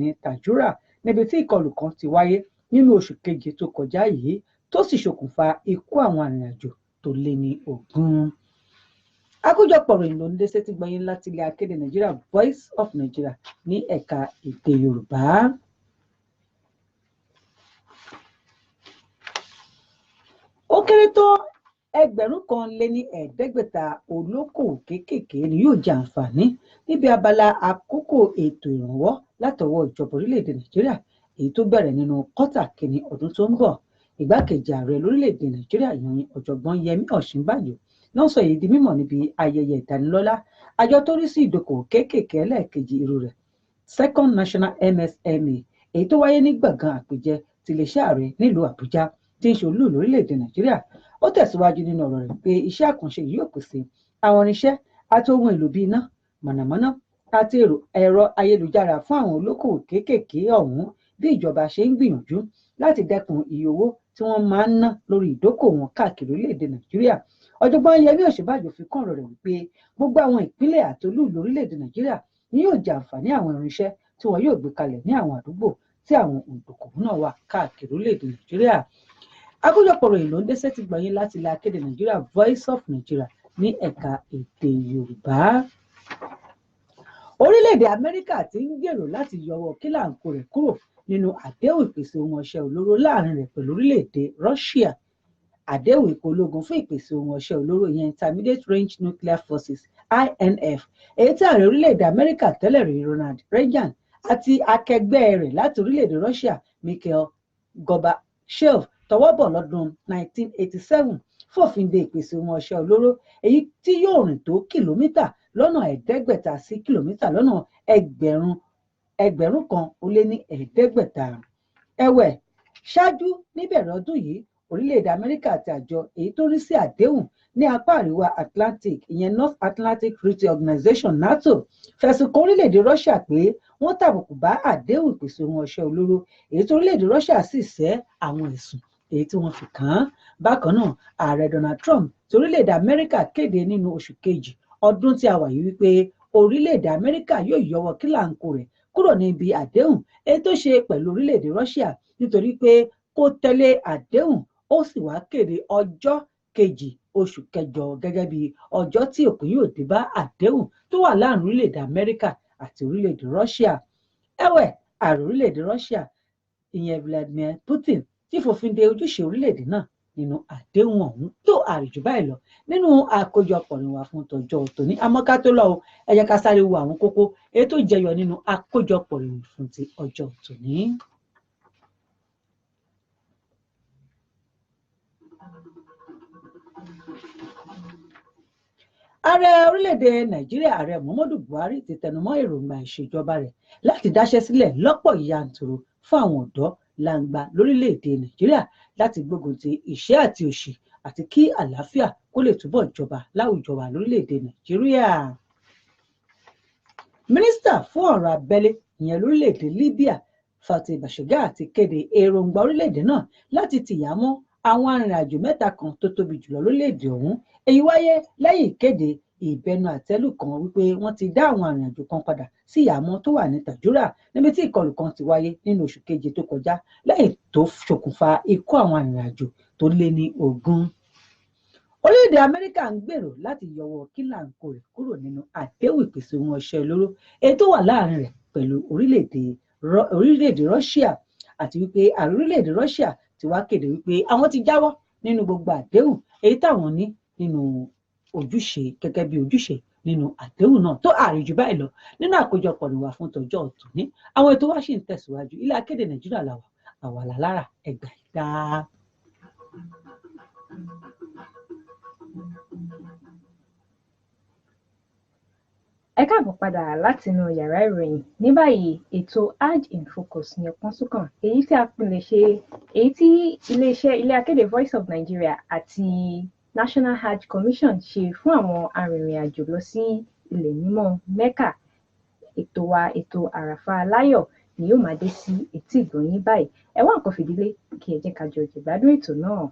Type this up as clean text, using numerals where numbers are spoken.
ní Tajura níbi tí ìkọlù kan ti wáyé nínú oṣù keje tó kọjá yìí tó sì ṣokùnfà ikú àwọn arìnrìn-àjò tó lé ní 20. Àkójọpọ̀ ìròyìn ló ń dé sétí gbọ̀nyìn láti ilé akéde Nigeria Voice of Nigeria ní ẹ̀ka èdè Yorùbá. Ó kéré tó 1,500 olókòwò kéékèèké ni yóò jẹ àǹfààní níbi abala àkókò ètò ìrànwọ́ látọwọ́ ìjọba orílẹ̀-èdè Nàìjíríà èyí tó bẹ̀rẹ̀ nínú kọ́tà kìíní ọdún tó ń bọ̀. Ìgbákejì ààrẹ lórílẹ̀-èdè Nàìjíríà ìyẹn ọ̀jọ̀gbọ́n Yẹmí Ọ̀ṣínbàjò náà sọ èyí di mímọ̀ níbi ayẹyẹ ìdánilọ́lá àjọ tó rí sí ìdókòwò kéékèèké ẹlẹ́ẹ̀kejì irú rẹ̀ Second National MSME èyí tó wáyé ní gbọ̀ngàn àpèjẹ tiléeṣẹ́ ààrẹ nílùú Àbújá tí ń ṣe olú lórílẹ̀-èdè Nàìjíríà. Ó tẹ̀síwájú nínú ọ̀rọ̀ rẹ̀ pé iṣẹ́ àkànṣe yìí yóò pèsè àwọn irinṣẹ́ àti ohun èlò bíi iná mọ̀nàmọ́ná àti ẹ̀rọ ayélujára fún àwọn olókòwò kéékèèké ọ̀hún bí ìjọba ṣe ń gbìyànjú láti dẹ́kun iye owó tí wọ́n máa ń ná lórí ìdókòwò wọn káàkiri orílẹ̀-èdè Nàìjíríà. Ọ̀jọ̀gbọ́n Yẹmí Ọ̀ṣínbàjò fi kún ọ̀rọ̀ rẹ̀ wípé gbogbo àwọn ìpínlẹ̀ àti olú ìlú orílẹ̀-èdè Nàìjíríà ni yóò jẹ àǹfààní àwọn irinṣẹ́ tí wọn yóò gbé kalẹ̀ ní àwọn àdúgbò tí àwọn olùdókòwò náà wà káàkiri orílẹ̀-èdè Nàìjíríà. Àkójọpọ̀ ìròyìn ló ń dé sétí gbọ̀nyìn láti ilé akéde Nigeria Voice of Nigeria ní ẹ̀ka èdè Yorùbá. Orílẹ̀-èdè Amẹ́ríkà ti ń gbèrò láti yọwọ́ kílàńkó rẹ̀ kúrò nínú àdéhùn ìpèsè ohun ọṣẹ́ olóró láàrin rẹ̀ pẹ̀lú orílẹ̀-èdè Russia. Àdéhùn ikọ̀ ológun fún ìpèsè ohun ọṣẹ́ olóró ìyẹn Intermediate Range Nuclear Forces INF èyí tí ààrẹ orílẹ̀-èdè Amẹ́ríkà tẹ́lẹ̀ rí Ronald Reagan àti akẹgbẹ́ rẹ̀ láti orílẹ̀-èdè Russia Mikhail Gorbachev tọwọ́ bọ̀ lọ́dún 1987 fòfin de ìpèsè ohun ọṣẹ́ olóró èyí tí yóò rìn tó kìlómítà lọ́nà 500 sí kìlómítà lọ́nà 1,150. Ẹ̀wẹ̀, ṣáájú níbẹ̀rẹ̀ ọdún yìí orílẹ̀-èdè Amẹ́ríkà àti àjọ èyí tó rí sí àdéhùn ní apá àríwá Atlantic ìyẹn North Atlantic Treaty Organization NATO fẹ̀sùn kan orílẹ̀-èdè Russia pé wọ́n tàbùkù bá àdéhùn ìpèsè ohun ọṣẹ́ olóró èyí tó orílẹ̀-èdè Russia sì sẹ́ àwọn ẹ̀sùn èyí tí wọ́n fi kàn án. Bákan náà ààrẹ Donald Trump ti orílẹ̀-èdè Amẹ́ríkà kéde nínú oṣù kejì ọdún tí a wà yìí wípé orílẹ̀-èdè Amẹ́ríkà yóò yọwọ́ kílàńkó rẹ̀ kúrò níbi àdéhùn èyí tó ṣe pẹ̀lú orílẹ̀-èdè Russia nítorí pé kò tẹ̀lé àdéhùn ó sì wá kéde ọjọ́ kejì oṣù kẹjọ gẹ́gẹ́ bí ọjọ́ tí òpin yóò dé bá àdéhùn tó wà láàrin orílẹ̀-èdè Amẹ́ríkà àti orílẹ̀-èdè Russia. Ẹ̀wẹ̀, ààrẹ orílẹ̀-èdè Russia ìyẹn Vladimir Putin tí fòfin de ojúṣe orílẹ̀-èdè náà nínú àdéhùn ọ̀hún tó àrìjù báyìí lọ nínú àkójọpọ̀ ìwà fún tọjọ́ tòní. Àmọ́ ká tó lọ o ẹ jẹ́ ká sáré wo àwọn kókó èyí tó jẹyọ nínú àkójọpọ̀ ìròyìn fún ti ọjọ́ tòní. Ààrẹ orílẹ̀-èdè Nàìjíríà ààrẹ Muhammadu Buhari ti tẹnumọ́ èròǹgbà ìṣèjọba rẹ̀ láti dáṣẹ́ sílẹ̀ lọ́pọ̀ yanturu fún àwọn ọ̀dọ́ langba lórílẹ̀-èdè Nàìjíríà láti gbógun ti ìṣẹ́ àti òṣì àti kí àlàáfíà kó lè túbọ̀ jọba láwùjọ wa lórílẹ̀-èdè Nàìjíríà. Mínísítà fún ọ̀rọ̀ abẹ́lé ìyẹn lórílẹ̀-èdè Libya Fathi Bashagha ti kéde èròǹgbà orílẹ̀-èdè náà láti tìyà mọ́ àwọn arìnrìn-àjò 3 kan tó tóbi jùlọ lórílẹ̀-èdè ọ̀hún. Èyí wáyé lẹ́yìn ìkéde ìbẹnu àtẹ́lù kan wípé wọ́n ti dá àwọn arìnrìn-àjò kan padà sí ìyàmọ́ tó wà ní Tajura níbi tí ìkọlù kan ti wáyé nínú oṣù keje tó kọjá lẹ́yìn tó ṣokùnfà ikú àwọn arìnrìn-àjò tó lé ní 20. Orílẹ̀-èdè Amẹ́ríkà ń gbèrò láti yọwọ́ kílàńkó rẹ̀ kúrò nínú àdéhùn ìpèsè ohun ọṣẹ́ olóró èyí tó wà láàrin rẹ̀ pẹ̀lú orílẹ̀-èdè Russia àti wípé ààrẹ orílẹ̀-èdè Russia ti wá kéde wípé àwọn ti jáwọ́ nínú gbogbo àdéhùn èyí táwọn ní nínú ojúṣe gẹ́gẹ́ bí ojúṣe nínú àdéhùn náà tó àrìjù báyìí lọ nínú àkójọpọ̀ ìwà fún tọjọ́ tòní. Àwọn ètò wa ṣì ń tẹ̀síwájú. Ilé akéde Nàìjíríà làwà àwàlà lára ẹgbà ìdá. Ẹ káàbọ̀ padà látinú yàrá ìròyìn. Ní báyìí ètò Hajj in Focus ní ọpọ́n súnkàn èyí tí a pilẹ̀ ṣe èyí tí ilé akéde Voice of Nigeria àti National Hajj Commission ṣe fún àwọn arìnrìn-àjò lọ sí ilẹ̀ mímọ́ Mecca. Ètò Àràfà Aláyọ̀ ni yóò máa dé sí etí ìgbọ̀nyín báyìí. Ẹ wá nǹkan fìdílé kí ẹ jẹ́ ká jọ jẹ̀gbádùn ètò náà.